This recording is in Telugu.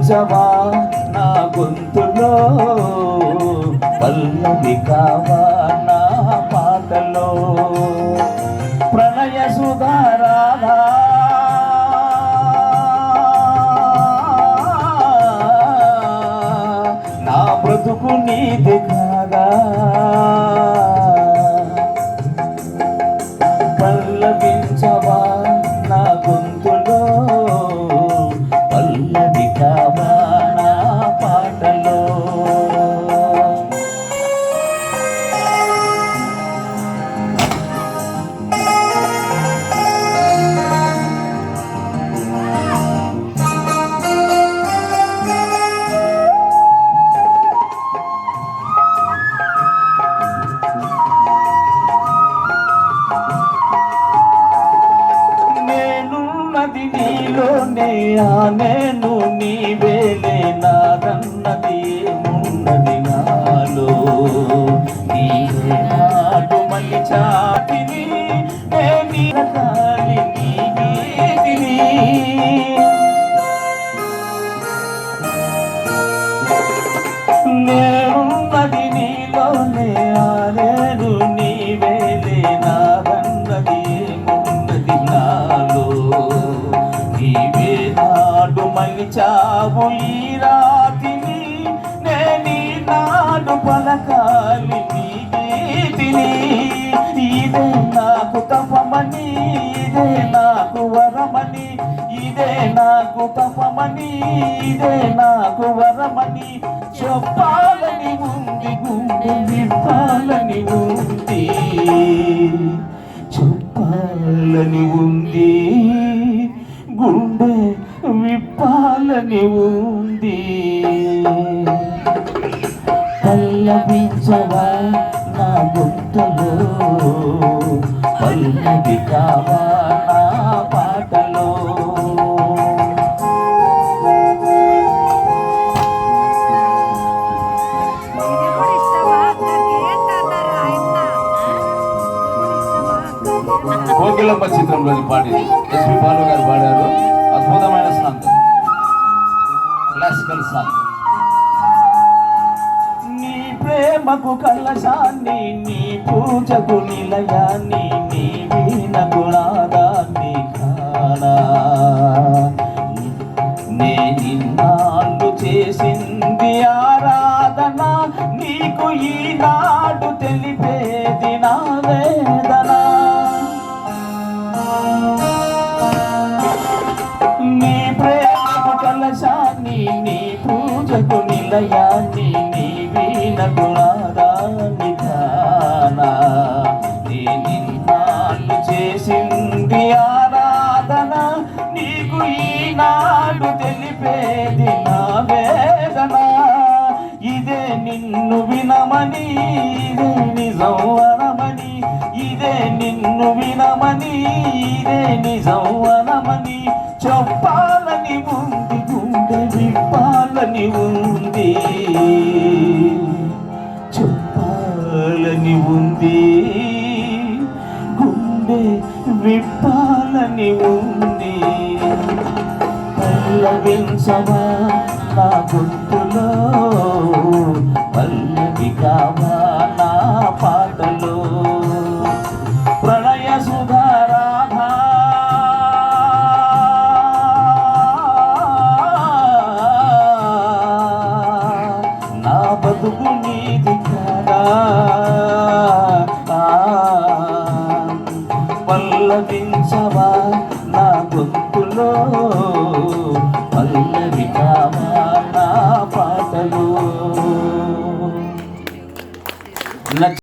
పల్లవించవా నా గొంతులో, పల్లవి కావా నా పాటలో. ప్రణయ సుధారాధా నా బ్రతుకు నీది కాగా, పల్లవించవా నా గొంతులో, పల్లవి కావా నా పాటలో. నీలోనే నేను నీవేలే, నాదన్నది ఏమున్నది నాలో. నీవే నాడు మళ్ళీ చాటిని, నీ రకాలి నీ గీతిని. నేనున్నది నీలోనే, నేను నీవేలే, నాదన్నది ఏమున్నది నాలో. నీవే నాడు మలిచావు ఈ రాతిని, నేనీ నాడు పలకాలి నీ గీతిని. ఇదే నాకు తపమని, ఇదే నాకు వరమని, ఇదే నాకు తపమని, ఇదే నాకు వరమని చెప్పాలని ఉంది, గుండె విప్పాలని ఉంది, చెప్పాలని ఉంది, గుండె విప్పాలని ఉంది. పల్లవించవా నా గొంతులో, పల్లవి కావా నా పాటలో. కోకిలమ్మ చిత్రంలోని పాడింది ఎస్పి బాలు గారు పాడారు. అద్భుతమైన సాంగ్, క్లాసికల్ సాంగ్. నీ ప్రేమకు కలశాన్ని, నీ పూజకు నిలయాన్ని, నీ వీణకు నాదాన్ని కానా. నే నిన్నాళ్ళు చేసింది ఆరాధన, నీకు ఈనాడు తెలిపేది నా వేదన. నీ ప్రేమకు కలశాన్ని, నీ పూజకు నిలయాన్ని, నీ వీణకు నాదాన్ని కానా. నీ నిన్నాళ్ళు చేసింది ఆరాధన, నీకు ఈనాడు తెలిపేది నా వేదన. ఇదే నిన్ను వినమని, ఇదే నిజం వనమని, ఇదే నిన్ను వినమని, ఇదే నిజం వనమని చెప్పాలని ఉంది, గుండె విప్పాలని ఉంది, చెప్పాలని ఉంది, గుండె విప్పాలని ఉంది. పల్లవించవా నా గొంతులో, పల్లవి కావా నా పాటలో. ప్రణయ సుధారాధా నా బతుకు నీది కాదా, పల్లవించవా నా గొంతులో, పల్లవి కావా